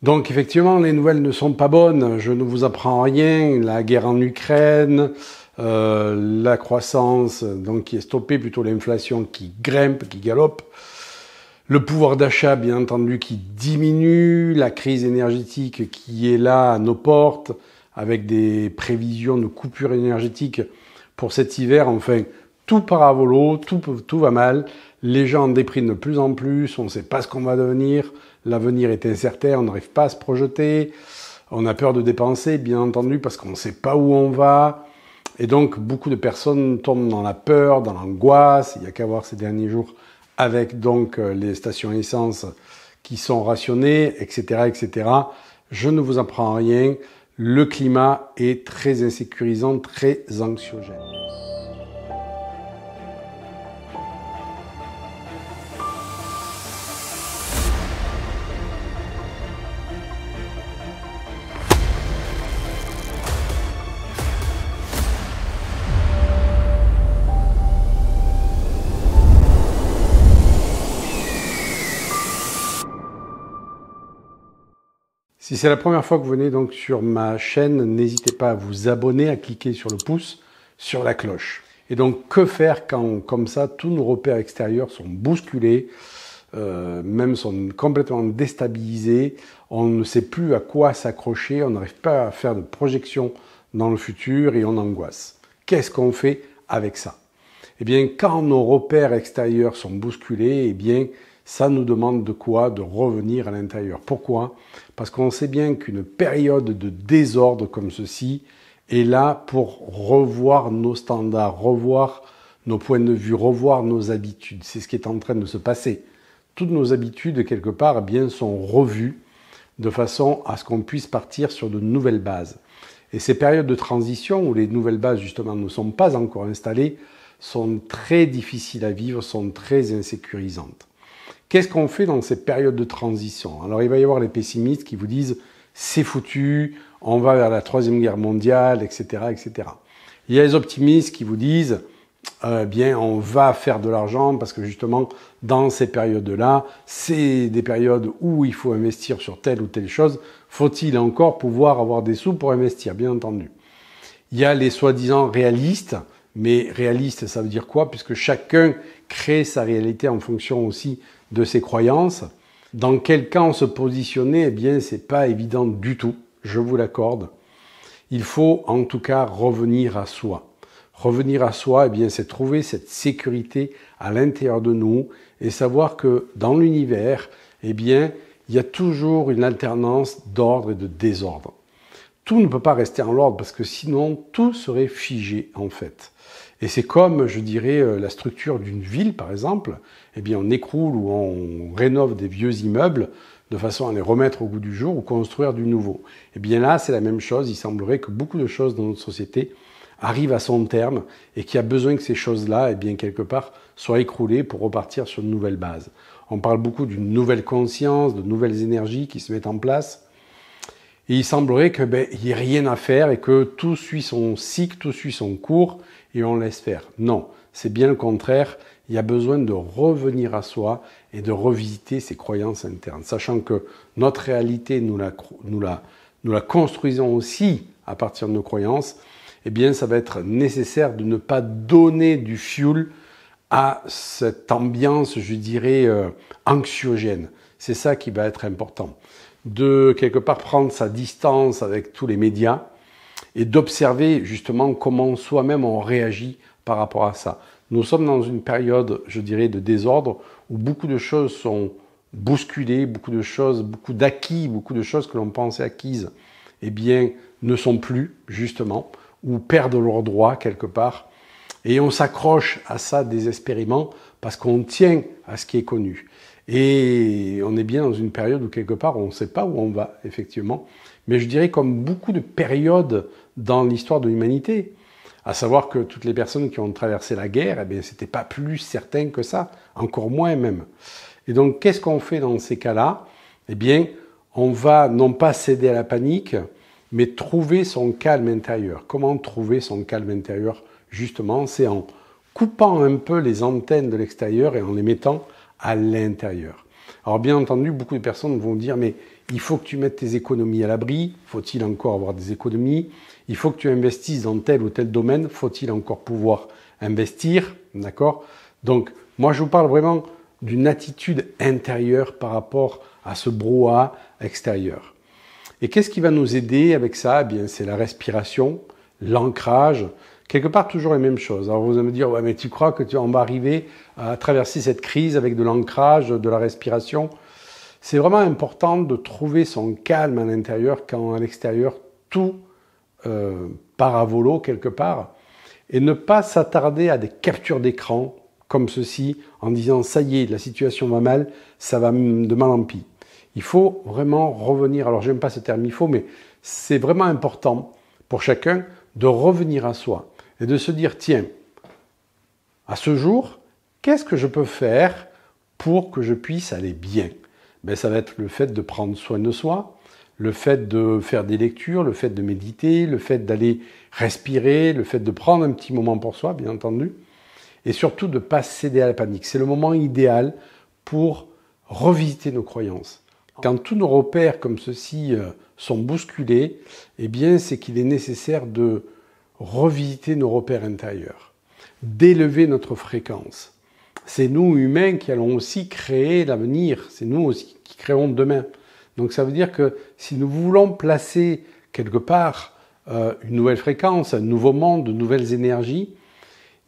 Donc effectivement, les nouvelles ne sont pas bonnes, je ne vous apprends rien, la guerre en Ukraine, la croissance donc qui est stoppée, plutôt l'inflation qui grimpe, qui galope, le pouvoir d'achat bien entendu qui diminue, la crise énergétique qui est là à nos portes, avec des prévisions de coupures énergétiques pour cet hiver, enfin tout part à volo, tout va mal, les gens en dépriment de plus en plus, on ne sait pas ce qu'on va devenir, l'avenir est incertain, on n'arrive pas à se projeter, on a peur de dépenser, bien entendu, parce qu'on ne sait pas où on va. Et donc, beaucoup de personnes tombent dans la peur, dans l'angoisse. Il n'y a qu'à voir ces derniers jours avec donc les stations essence qui sont rationnées, etc., etc. Je ne vous apprends rien. Le climat est très insécurisant, très anxiogène. Si c'est la première fois que vous venez donc sur ma chaîne, n'hésitez pas à vous abonner, à cliquer sur le pouce, sur la cloche. Et donc, que faire quand, comme ça, tous nos repères extérieurs sont bousculés, même sont complètement déstabilisés, on ne sait plus à quoi s'accrocher, on n'arrive pas à faire de projection dans le futur et on angoisse. Qu'est-ce qu'on fait avec ça? Eh bien, quand nos repères extérieurs sont bousculés, eh bien, ça nous demande de quoi? De revenir à l'intérieur. Pourquoi? Parce qu'on sait bien qu'une période de désordre comme ceci est là pour revoir nos standards, revoir nos points de vue, revoir nos habitudes. C'est ce qui est en train de se passer. Toutes nos habitudes, quelque part, eh bien, sont revues de façon à ce qu'on puisse partir sur de nouvelles bases. Et ces périodes de transition où les nouvelles bases, justement, ne sont pas encore installées, sont très difficiles à vivre, sont très insécurisantes. Qu'est-ce qu'on fait dans ces périodes de transition? Alors, il va y avoir les pessimistes qui vous disent « c'est foutu, on va vers la Troisième Guerre mondiale, etc. etc. » Il y a les optimistes qui vous disent « bien, on va faire de l'argent parce que justement, dans ces périodes-là, c'est des périodes où il faut investir sur telle ou telle chose. Faut-il encore pouvoir avoir des sous pour investir, bien entendu. » Il y a les soi-disant réalistes, mais réaliste, ça veut dire quoi? Puisque chacun crée sa réalité en fonction aussi de ses croyances. Dans quel camp se positionner? Eh bien, c'est pas évident du tout, je vous l'accorde. Il faut en tout cas revenir à soi. Revenir à soi, eh bien, c'est trouver cette sécurité à l'intérieur de nous et savoir que dans l'univers, eh bien, il y a toujours une alternance d'ordre et de désordre. Tout ne peut pas rester en l'ordre parce que sinon, tout serait figé en fait. Et c'est comme, je dirais, la structure d'une ville, par exemple. Eh bien, on écroule ou on rénove des vieux immeubles de façon à les remettre au goût du jour ou construire du nouveau. Eh bien là, c'est la même chose. Il semblerait que beaucoup de choses dans notre société arrivent à son terme et qu'il y a besoin que ces choses-là, eh bien, quelque part, soient écroulées pour repartir sur de nouvelles bases. On parle beaucoup d'une nouvelle conscience, de nouvelles énergies qui se mettent en place. Et il semblerait que il n'y ait rien à faire et que tout suit son cycle, tout suit son cours et on laisse faire. Non, c'est bien le contraire. Il y a besoin de revenir à soi et de revisiter ses croyances internes, sachant que notre réalité, nous la construisons aussi à partir de nos croyances. Eh bien, ça va être nécessaire de ne pas donner du fuel à cette ambiance, je dirais, anxiogène. C'est ça qui va être important. De quelque part prendre sa distance avec tous les médias et d'observer justement comment soi-même on réagit par rapport à ça. Nous sommes dans une période, je dirais, de désordre où beaucoup de choses sont bousculées, beaucoup de choses, beaucoup d'acquis, beaucoup de choses que l'on pensait acquises, eh bien, ne sont plus, justement, ou perdent leurs droits quelque part. Et on s'accroche à ça désespérément parce qu'on tient à ce qui est connu. Et on est bien dans une période où quelque part on ne sait pas où on va, effectivement. Mais je dirais comme beaucoup de périodes dans l'histoire de l'humanité. À savoir que toutes les personnes qui ont traversé la guerre, eh bien, c'était pas plus certain que ça, encore moins même. Et donc, qu'est-ce qu'on fait dans ces cas-là? Eh bien, on va non pas céder à la panique, mais trouver son calme intérieur. Comment trouver son calme intérieur? Justement, c'est en coupant un peu les antennes de l'extérieur et en les mettant à l'intérieur. Alors bien entendu, beaucoup de personnes vont dire « mais Il faut que tu mettes tes économies à l'abri. Faut-il encore avoir des économies? Il faut que tu investisses dans tel ou tel domaine. Faut-il encore pouvoir investir? D'accord? Donc, moi, je vous parle vraiment d'une attitude intérieure par rapport à ce brouhaha extérieur. Et qu'est-ce qui va nous aider avec ça? Eh bien, c'est la respiration, l'ancrage, quelque part toujours les mêmes choses. Alors vous allez me dire, ouais, mais tu crois que on va arriver à traverser cette crise avec de l'ancrage, de la respiration? C'est vraiment important de trouver son calme à l'intérieur quand à l'extérieur tout part à volo quelque part et ne pas s'attarder à des captures d'écran comme ceci en disant ça y est, la situation va mal, ça va de mal en pis. Il faut vraiment revenir, alors j'aime pas ce terme il faut, mais c'est vraiment important pour chacun de revenir à soi et de se dire tiens, à ce jour, qu'est-ce que je peux faire pour que je puisse aller bien? Ben, ça va être le fait de prendre soin de soi, le fait de faire des lectures, le fait de méditer, le fait d'aller respirer, le fait de prendre un petit moment pour soi, bien entendu, et surtout de ne pas céder à la panique. C'est le moment idéal pour revisiter nos croyances. Quand tous nos repères comme ceci sont bousculés, eh bien, c'est qu'il est nécessaire de revisiter nos repères intérieurs, d'élever notre fréquence. C'est nous, humains, qui allons aussi créer l'avenir. C'est nous aussi qui créerons demain. Donc ça veut dire que si nous voulons placer quelque part une nouvelle fréquence, un nouveau monde, de nouvelles énergies,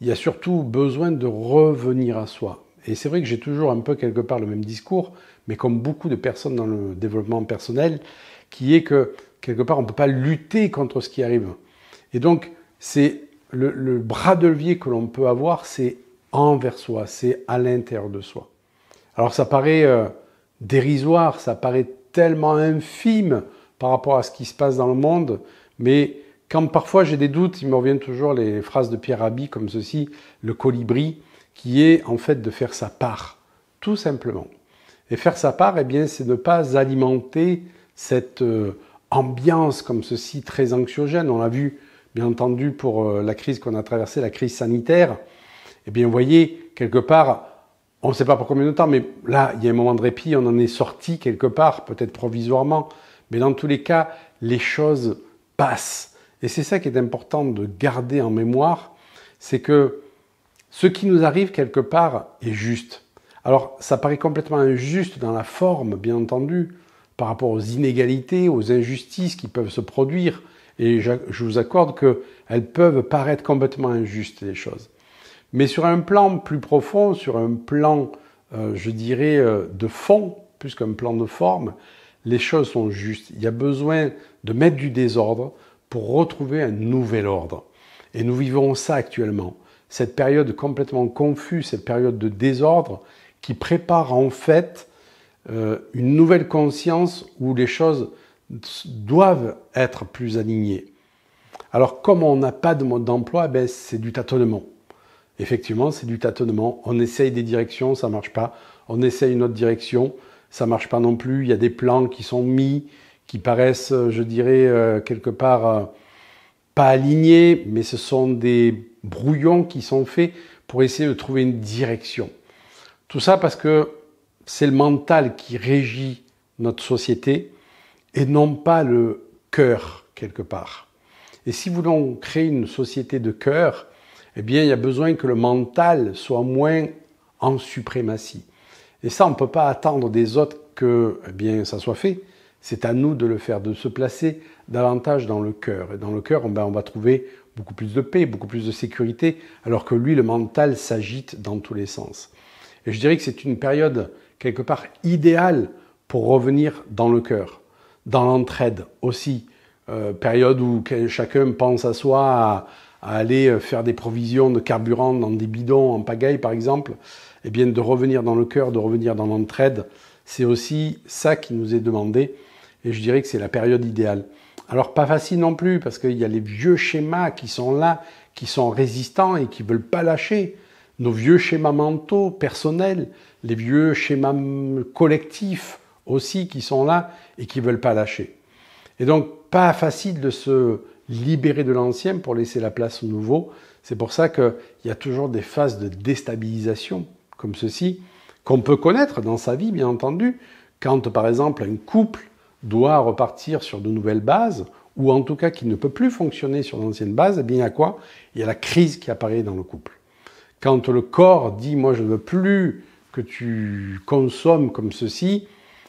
il y a surtout besoin de revenir à soi. Et c'est vrai que j'ai toujours un peu quelque part le même discours, mais comme beaucoup de personnes dans le développement personnel, qui est que quelque part on ne peut pas lutter contre ce qui arrive. Et donc c'est le bras de levier que l'on peut avoir, c'est envers soi, c'est à l'intérieur de soi. Alors ça paraît dérisoire, ça paraît tellement infime par rapport à ce qui se passe dans le monde, mais quand parfois j'ai des doutes, il me revient toujours les phrases de Pierre Rabhi comme ceci, le colibri, qui est en fait de faire sa part, tout simplement. Et faire sa part, eh bien, c'est ne pas alimenter cette ambiance comme ceci très anxiogène. On l'a vu, bien entendu, pour la crise qu'on a traversée, la crise sanitaire. Eh bien, vous voyez, quelque part, on ne sait pas pour combien de temps, mais là, il y a un moment de répit, on en est sorti quelque part, peut-être provisoirement. Mais dans tous les cas, les choses passent. Et c'est ça qui est important de garder en mémoire, c'est que ce qui nous arrive quelque part est juste. Alors, ça paraît complètement injuste dans la forme, bien entendu, par rapport aux inégalités, aux injustices qui peuvent se produire. Et je vous accorde qu'elles peuvent paraître complètement injustes, les choses. Mais sur un plan plus profond, sur un plan, je dirais, de fond, plus qu'un plan de forme, les choses sont justes. Il y a besoin de mettre du désordre pour retrouver un nouvel ordre. Et nous vivons ça actuellement. Cette période complètement confuse, cette période de désordre qui prépare en fait une nouvelle conscience où les choses doivent être plus alignées. Alors comme on n'a pas de mode d'emploi, ben, c'est du tâtonnement. Effectivement, c'est du tâtonnement. On essaye des directions, ça ne marche pas. On essaye une autre direction, ça ne marche pas non plus. Il y a des plans qui sont mis, qui paraissent, je dirais, quelque part pas alignés, mais ce sont des brouillons qui sont faits pour essayer de trouver une direction. Tout ça parce que c'est le mental qui régit notre société et non pas le cœur, quelque part. Et si nous voulons créer une société de cœur, eh bien, il y a besoin que le mental soit moins en suprématie. Et ça, on ne peut pas attendre des autres que, eh bien, ça soit fait. C'est à nous de le faire, de se placer davantage dans le cœur. Et dans le cœur, on va trouver beaucoup plus de paix, beaucoup plus de sécurité, alors que lui, le mental s'agite dans tous les sens. Et je dirais que c'est une période, quelque part, idéale pour revenir dans le cœur, dans l'entraide aussi. Période où chacun pense à soi, à aller faire des provisions de carburant dans des bidons en pagaille, par exemple. Eh bien, de revenir dans le cœur, de revenir dans l'entraide, c'est aussi ça qui nous est demandé. Et je dirais que c'est la période idéale. Alors, pas facile non plus, parce qu'il y a les vieux schémas qui sont là, qui sont résistants et qui ne veulent pas lâcher. Nos vieux schémas mentaux, personnels, les vieux schémas collectifs aussi qui sont là et qui ne veulent pas lâcher. Et donc, pas facile de se libérer de l'ancien pour laisser la place au nouveau. C'est pour ça qu'il y a toujours des phases de déstabilisation, comme ceci, qu'on peut connaître dans sa vie, bien entendu, quand, par exemple, un couple doit repartir sur de nouvelles bases, ou en tout cas qui ne peut plus fonctionner sur d'anciennes bases, eh bien il y a quoi? Il y a la crise qui apparaît dans le couple. Quand le corps dit « moi je ne veux plus que tu consommes comme ceci,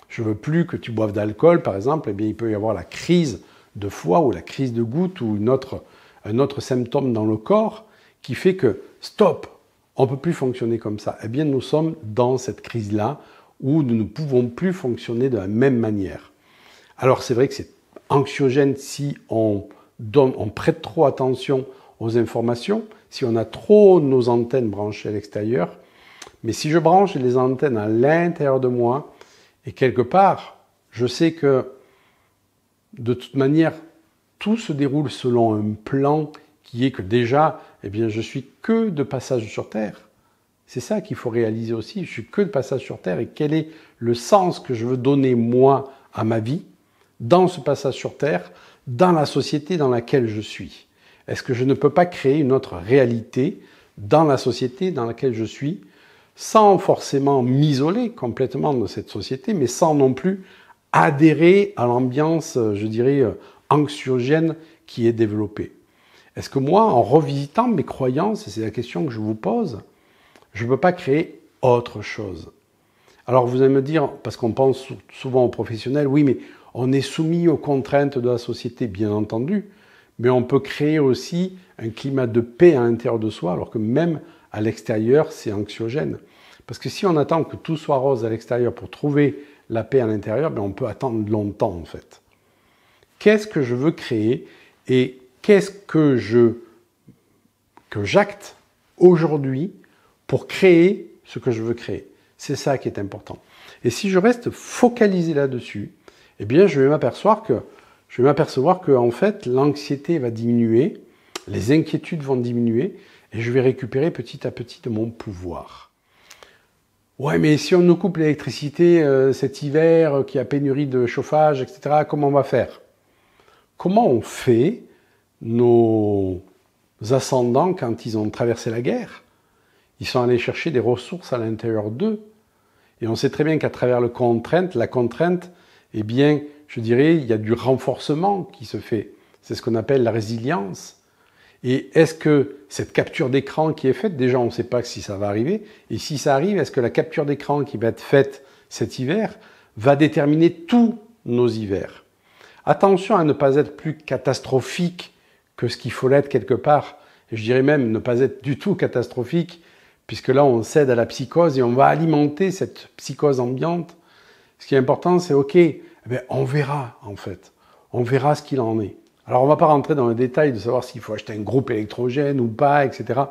je ne veux plus que tu boives d'alcool par exemple », eh bien il peut y avoir la crise de foie ou la crise de goutte ou un autre symptôme dans le corps qui fait que stop, on ne peut plus fonctionner comme ça. Eh bien nous sommes dans cette crise-là où nous ne pouvons plus fonctionner de la même manière. Alors c'est vrai que c'est anxiogène si on prête trop attention aux informations, si on a trop nos antennes branchées à l'extérieur. Mais si je branche les antennes à l'intérieur de moi, et quelque part, je sais que de toute manière, tout se déroule selon un plan qui est que déjà, eh bien, je suis que de passage sur Terre. C'est ça qu'il faut réaliser aussi, je suis que de passage sur Terre et quel est le sens que je veux donner moi à ma vie dans ce passage sur Terre, dans la société dans laquelle je suis. Est-ce que je ne peux pas créer une autre réalité dans la société dans laquelle je suis, sans forcément m'isoler complètement de cette société, mais sans non plus adhérer à l'ambiance, je dirais, anxiogène qui est développée? Est-ce que moi, en revisitant mes croyances, et c'est la question que je vous pose, je ne peux pas créer autre chose? Alors vous allez me dire, parce qu'on pense souvent aux professionnels, oui, mais on est soumis aux contraintes de la société, bien entendu, mais on peut créer aussi un climat de paix à l'intérieur de soi, alors que même à l'extérieur, c'est anxiogène. Parce que si on attend que tout soit rose à l'extérieur pour trouver la paix à l'intérieur, ben on peut attendre longtemps en fait. Qu'est-ce que je veux créer et qu'est-ce que j'acte aujourd'hui pour créer ce que je veux créer? C'est ça qui est important. Et si je reste focalisé là-dessus, eh bien, je vais m'apercevoir que en fait, l'anxiété va diminuer, les inquiétudes vont diminuer, et je vais récupérer petit à petit de mon pouvoir. Ouais, mais si on nous coupe l'électricité cet hiver, qu'il y a pénurie de chauffage, etc., comment on va faire? Comment on fait nos ascendants quand ils ont traversé la guerre? Ils sont allés chercher des ressources à l'intérieur d'eux. Et on sait très bien qu'à travers la contrainte, eh bien, je dirais, il y a du renforcement qui se fait. C'est ce qu'on appelle la résilience. Et est-ce que cette capture d'écran qui est faite, déjà on ne sait pas si ça va arriver, et si ça arrive, est-ce que la capture d'écran qui va être faite cet hiver va déterminer tous nos hivers? Attention à ne pas être plus catastrophique que ce qu'il faut l'être quelque part. Et je dirais même ne pas être du tout catastrophique, puisque là on cède à la psychose et on va alimenter cette psychose ambiante. Ce qui est important, c'est ok, eh bien, on verra en fait. On verra ce qu'il en est. Alors on ne va pas rentrer dans le détail de savoir s'il faut acheter un groupe électrogène ou pas, etc.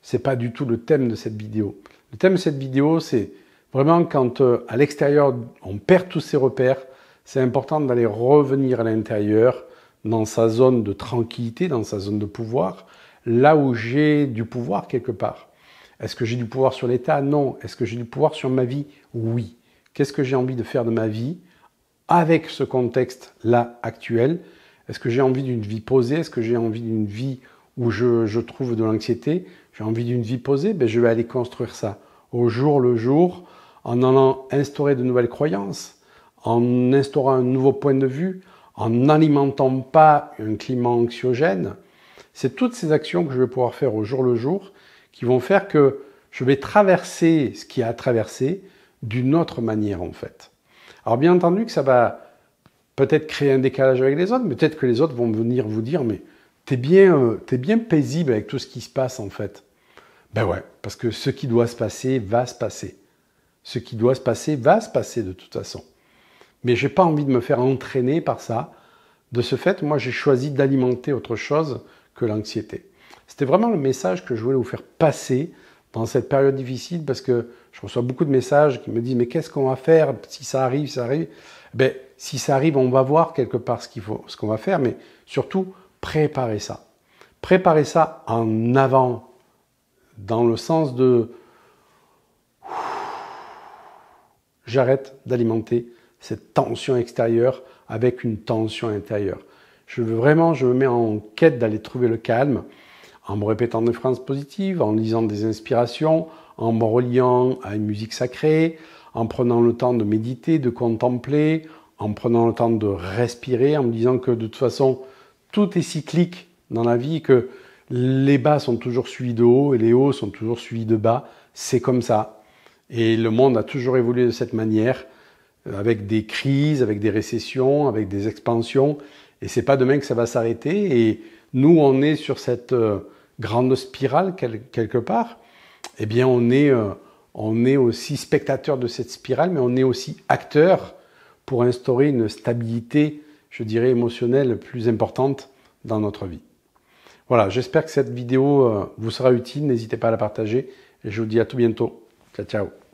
Ce n'est pas du tout le thème de cette vidéo. Le thème de cette vidéo, c'est vraiment quand à l'extérieur, on perd tous ses repères, c'est important d'aller revenir à l'intérieur, dans sa zone de tranquillité, dans sa zone de pouvoir, là où j'ai du pouvoir quelque part. Est-ce que j'ai du pouvoir sur l'État? Non. Est-ce que j'ai du pouvoir sur ma vie? Oui. Qu'est-ce que j'ai envie de faire de ma vie avec ce contexte-là actuel? Est-ce que j'ai envie d'une vie posée? Est-ce que j'ai envie d'une vie où je trouve de l'anxiété? J'ai envie d'une vie posée? Ben, je vais aller construire ça au jour le jour, en allant instaurer de nouvelles croyances, en instaurant un nouveau point de vue, en n'alimentant pas un climat anxiogène. C'est toutes ces actions que je vais pouvoir faire au jour le jour qui vont faire que je vais traverser ce qui a à traverser d'une autre manière en fait. Alors bien entendu que ça va peut-être créer un décalage avec les autres, mais peut-être que les autres vont venir vous dire « mais t'es bien paisible avec tout ce qui se passe en fait ». Ben ouais, parce que ce qui doit se passer va se passer. Ce qui doit se passer va se passer de toute façon. Mais j'ai pas envie de me faire entraîner par ça. De ce fait, moi j'ai choisi d'alimenter autre chose que l'anxiété. C'était vraiment le message que je voulais vous faire passer dans cette période difficile parce que je reçois beaucoup de messages qui me disent « mais qu'est-ce qu'on va faire si ça arrive, ça arrive ?» Ben, si ça arrive, on va voir quelque part ce qu'on va faire, mais surtout, préparer ça. Préparer ça en avant, dans le sens de « j'arrête d'alimenter cette tension extérieure avec une tension intérieure. » Je me mets en quête d'aller trouver le calme, en me répétant des phrases positives, en lisant des inspirations, en me reliant à une musique sacrée, en prenant le temps de méditer, de contempler, en prenant le temps de respirer, en me disant que de toute façon, tout est cyclique dans la vie, que les bas sont toujours suivis de hauts et les hauts sont toujours suivis de bas. C'est comme ça. Et le monde a toujours évolué de cette manière, avec des crises, avec des récessions, avec des expansions. Et c'est pas demain que ça va s'arrêter. Et nous, on est sur cette grande spirale quelque part. Eh bien, on est aussi spectateur de cette spirale, mais on est aussi acteur pour instaurer une stabilité, je dirais, émotionnelle plus importante dans notre vie. Voilà, j'espère que cette vidéo vous sera utile. N'hésitez pas à la partager et je vous dis à tout bientôt. Ciao, ciao.